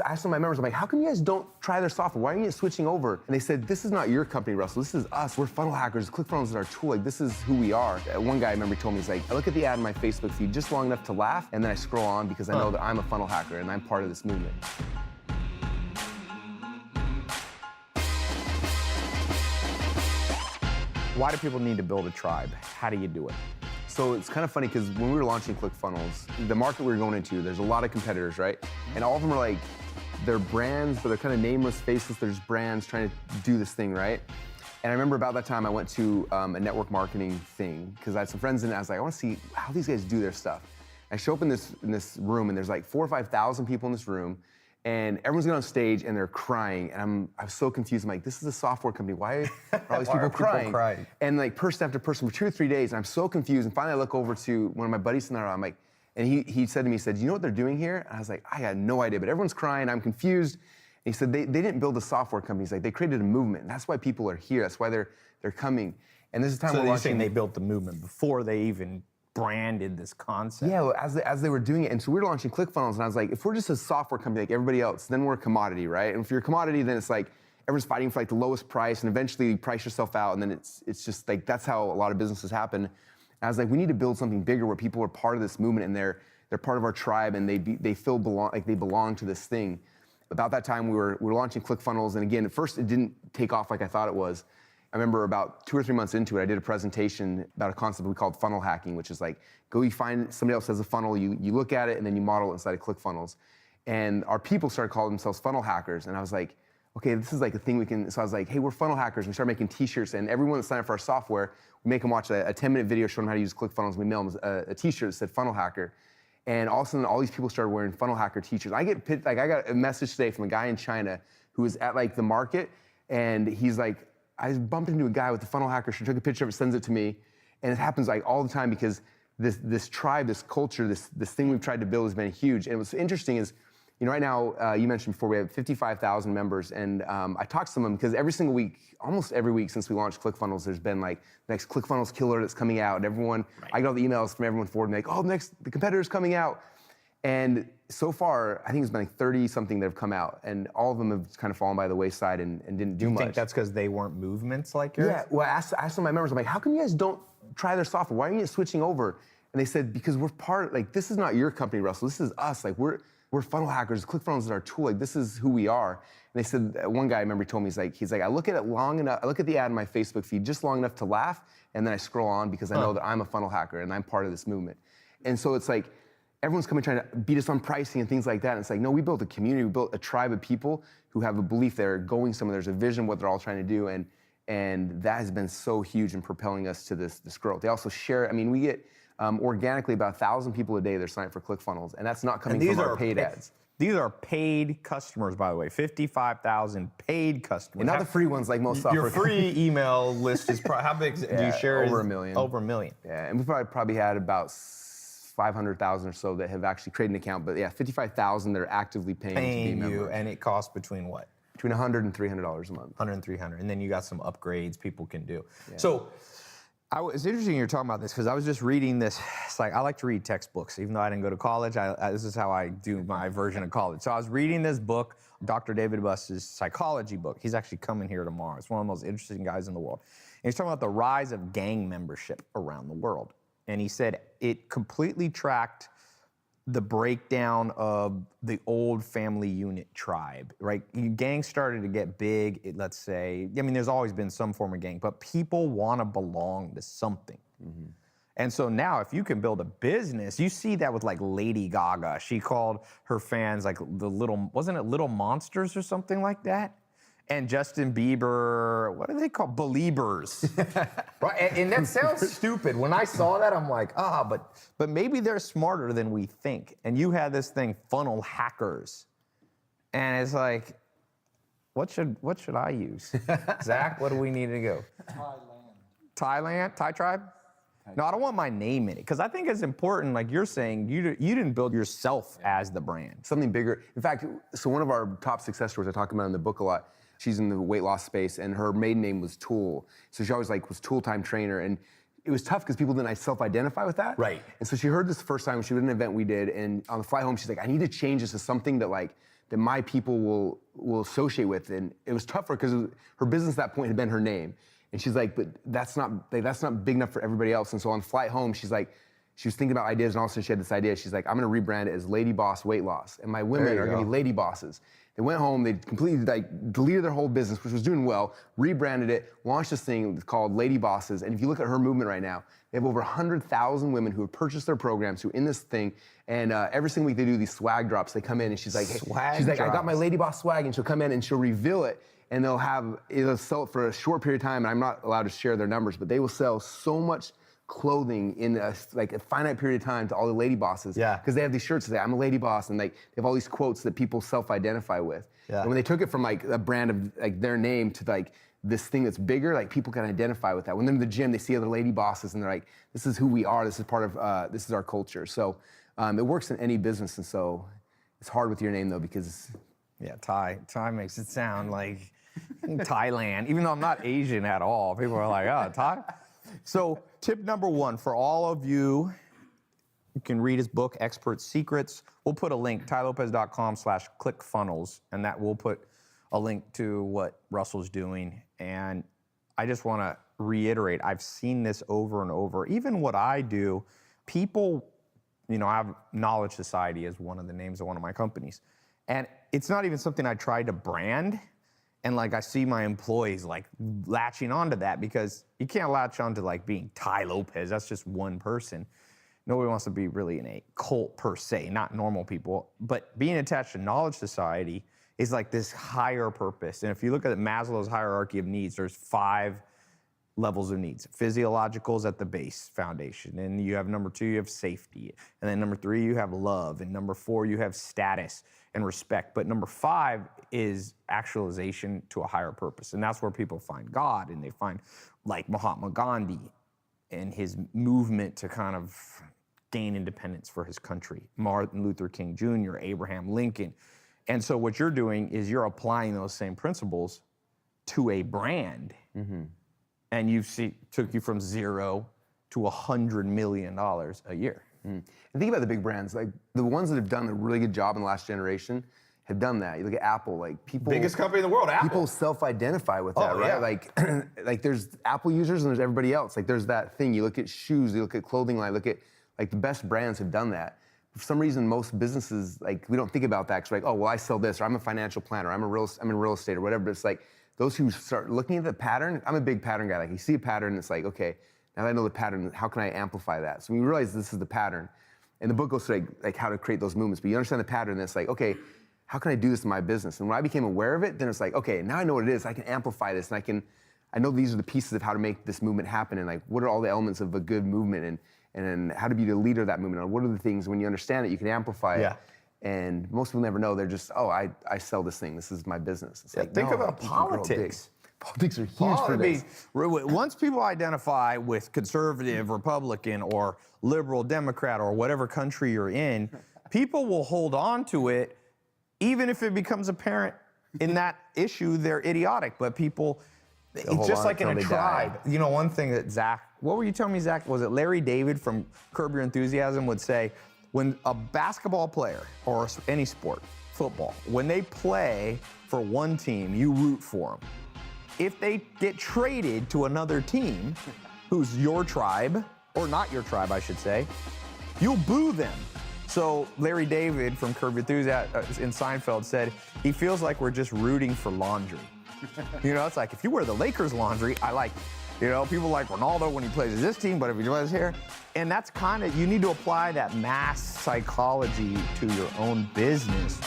I asked some of my members, I'm like, how come you guys don't try their software? Why aren't you switching over? And they said, this is not your company, Russell. This is us. We're funnel hackers. ClickFunnels is our tool. Like, this is who we are. One guy I remember told me, he's like, I look at the ad in my Facebook feed just long enough to laugh, and then I scroll on because I know that I'm a funnel hacker and I'm part of this movement. Why do people need to build a tribe? How do you do it? So it's kind of funny because when we were launching ClickFunnels, the market we were going into, there's a lot of competitors, right? And all of them are like, they're brands, but they're kind of nameless, faceless. They're just brands trying to do this thing, right? And I remember about that time I went to a network marketing thing because I had some friends in it. I was like, I want to see how these guys do their stuff. I show up in this room and there's like 4,000 or 5,000 people in this room, and everyone's getting on stage and they're crying, and I'm so confused. I'm like, this is a software company. Why are all these people crying? And like person after person for 2 or 3 days, and I'm so confused. And finally I look over to one of my buddies in there, I'm like, and he said to me, he said, you know what they're doing here? And I was like, I had no idea, but everyone's crying, I'm confused. And he said, they didn't build a software company. He's like, they created a movement, and that's why people are here. That's why they're coming. And this is the time So we're you're launching. saying they built the movement before they even branded this concept? Yeah, well, as they were doing it, and so we were launching ClickFunnels, and I was like, if we're just a software company like everybody else, then we're a commodity, right? And if you're a commodity, then it's like everyone's fighting for like the lowest price, and eventually you price yourself out, and then it's just like that's how a lot of businesses happen. And I was like, we need to build something bigger where people are part of this movement, and they're part of our tribe, and they feel like they belong to this thing. About that time, we were launching ClickFunnels, and again, at first it didn't take off like I thought it was. I remember about 2 or 3 months into it, I did a presentation about a concept we called funnel hacking, which is like, you find somebody else has a funnel, you look at it, and then you model it inside of ClickFunnels. And our people started calling themselves funnel hackers, and I was like, okay, this is like a thing we can, so I was like, hey, we're funnel hackers. We started making t-shirts, and everyone that signed up for our software, we make them watch a 10-minute video showing them how to use ClickFunnels. We mail them a t-shirt that said funnel hacker. And all of a sudden, all these people started wearing funnel hacker t-shirts. I got a message today from a guy in China who was at like the market, and he's like, I bumped into a guy with the funnel hacker shirt, took a picture of it, sends it to me, and it happens like all the time because this tribe, this culture, this thing we've tried to build has been huge. And what's interesting is, you know, right now, you mentioned before, we have 55,000 members, and I talk to some of them because every single week, almost every week since we launched ClickFunnels, there's been like the next ClickFunnels killer that's coming out, and everyone, I get all the emails from everyone forward, and like, oh, the competitor's coming out. And so far, I think it's been like 30-something that have come out, and all of them have kind of fallen by the wayside and didn't do much. You think that's because they weren't movements like yours? Yeah, well, I asked some of my members, I'm like, how come you guys don't try their software? Why aren't you switching over? And they said, because we're like, this is not your company, Russell. This is us. Like, we're funnel hackers. ClickFunnels is our tool. Like, this is who we are. And they said, one guy I remember told me, he's like, I look at it long enough, I look at the ad in my Facebook feed just long enough to laugh, and then I scroll on because I know that I'm a funnel hacker and I'm part of this movement. And so it's like, everyone's coming trying to beat us on pricing and things like that. And it's like, no, we built a community, we built a tribe of people who have a belief they're going somewhere, there's a vision, what they're all trying to do. And that has been so huge in propelling us to this growth. They also share, I mean, we get organically about 1,000 people a day that are signed up for ClickFunnels, and that's not coming from our paid ads. These are paid customers, by the way, 55,000 paid customers. And not the free ones like most software. Your free email list is probably, how big do you share? Over 1 million. Over 1 million. Yeah, and we've probably had about 500,000 or so that have actually created an account, but yeah, 55,000 that are actively paying to be members. And it costs between what? Between $100 and $300 a month. 100 and 300, and then you got some upgrades people can do. Yeah. So, it's interesting you're talking about this because I was just reading this. It's like, I like to read textbooks, even though I didn't go to college. This is how I do my version of college. So I was reading this book, Dr. David Buss's psychology book. He's actually coming here tomorrow. It's one of the most interesting guys in the world. And he's talking about the rise of gang membership around the world. And he said it completely tracked the breakdown of the old family unit tribe, right? Gangs started to get big, let's say. I mean, there's always been some form of gang, but people want to belong to something. Mm-hmm. And so now if you can build a business, you see that with like Lady Gaga. She called her fans like wasn't it Little Monsters or something like that? And Justin Bieber, what are they called? Beliebers. Right? And that sounds stupid. When I saw that, I'm like, but maybe they're smarter than we think. And you had this thing, funnel hackers. And it's like, what should I use? Zach, what do we need to go? Thailand? Thai tribe? No, I don't want my name in it, because I think it's important, like you're saying, you didn't build yourself as the brand. Something bigger. In fact, so one of our top success stories I talk about in the book a lot, she's in the weight loss space, and her maiden name was Tool. So she always was Tool Time Trainer, and it was tough because people didn't self-identify with that. Right. And so she heard this the first time, she was at an event we did, and on the fly home, she's like, I need to change this to something that that my people will associate with. And it was tough for her because her business at that point had been her name. And she's like, but that's not big enough for everybody else. And so on the flight home, she was thinking about ideas, and all of a sudden she had this idea. She's like, I'm gonna rebrand it as Lady Boss Weight Loss, and my women are gonna be lady bosses. They went home, they completely deleted their whole business, which was doing well, rebranded it, launched this thing called Lady Bosses. And if you look at her movement right now, they have over 100,000 women who have purchased their programs, who are in this thing, and every single week they do these swag drops. They come in and she's like, I got my Lady Boss swag, and she'll come in and she'll reveal it, and they'll sell it for a short period of time, and I'm not allowed to share their numbers, but they will sell so much clothing in a finite period of time to all the lady bosses. Yeah. Because they have these shirts that say, I'm a lady boss, and they have all these quotes that people self-identify with. Yeah. And when they took it from a brand of their name to this thing that's bigger, people can identify with that. When they're in the gym, they see other lady bosses, and they're like, this is who we are, this is part of, this is our culture. So it works in any business, and so it's hard with your name though, because. Yeah, Thai makes it sound like Thailand, even though I'm not Asian at all. People are like, oh, Thai? So tip number one for all of you, you can read his book, Expert Secrets. We'll put a link, tylopez.com/clickfunnels, and that will put a link to what Russell's doing. And I just want to reiterate, I've seen this over and over. Even what I do, people, I have Knowledge Society as one of the names of one of my companies. And it's not even something I tried to brand. And I see my employees latching onto that, because you can't latch onto being Ty Lopez. That's just one person. Nobody wants to be really in a cult per se, not normal people. But being attached to Knowledge Society is this higher purpose. And if you look at Maslow's hierarchy of needs, there's 5 levels of needs. Physiological is at the base foundation. And you have number 2, you have safety. And then number 3, you have love. And number 4, you have status and respect. But number 5 is actualization to a higher purpose. And that's where people find God, and they find Mahatma Gandhi and his movement to kind of gain independence for his country. Martin Luther King Jr., Abraham Lincoln. And so what you're doing is you're applying those same principles to a brand. Mm-hmm. And took you from 0 to $100 million a year. And think about the big brands, the ones that have done a really good job in the last generation have done that. You look at Apple, people. Biggest company in the world, Apple. People self-identify with that, right? Yeah. There's Apple users and there's everybody else. There's that thing. You look at shoes, you look at clothing line, look at the best brands have done that. For some reason, most businesses, we don't think about that, because oh, well, I sell this, or I'm a financial planner, I'm in real estate, or whatever. But it's those who start looking at the pattern. I'm a big pattern guy. You see a pattern, it's okay, now that I know the pattern, how can I amplify that? So we realize this is the pattern. And the book goes through how to create those movements. But you understand the pattern, and it's okay, how can I do this in my business? And when I became aware of it, then it's okay, now I know what it is. I can amplify this, and I know these are the pieces of how to make this movement happen, and what are all the elements of a good movement, and how to be the leader of that movement, and what are the things, when you understand it, you can amplify it. And most people never know. They're just, I sell this thing. This is my business. It's think about politics. Politics are huge for this. Once people identify with conservative, Republican, or liberal, Democrat, or whatever country you're in, people will hold on to it, even if it becomes apparent in that issue they're idiotic. But people, it's just like in a tribe. One thing that Zach, what were you telling me, Zach? Was it Larry David from Curb Your Enthusiasm would say, when a basketball player, or any sport, football, when they play for one team, you root for them. If they get traded to another team, who's your tribe, or not your tribe, I should say, you'll boo them. So Larry David from Curb Your Enthusiasm in Seinfeld said, he feels like we're just rooting for laundry. It's if you wear the Lakers laundry, I like it. People like Ronaldo when he plays this team, but if he plays here, and that's you need to apply that mass psychology to your own business.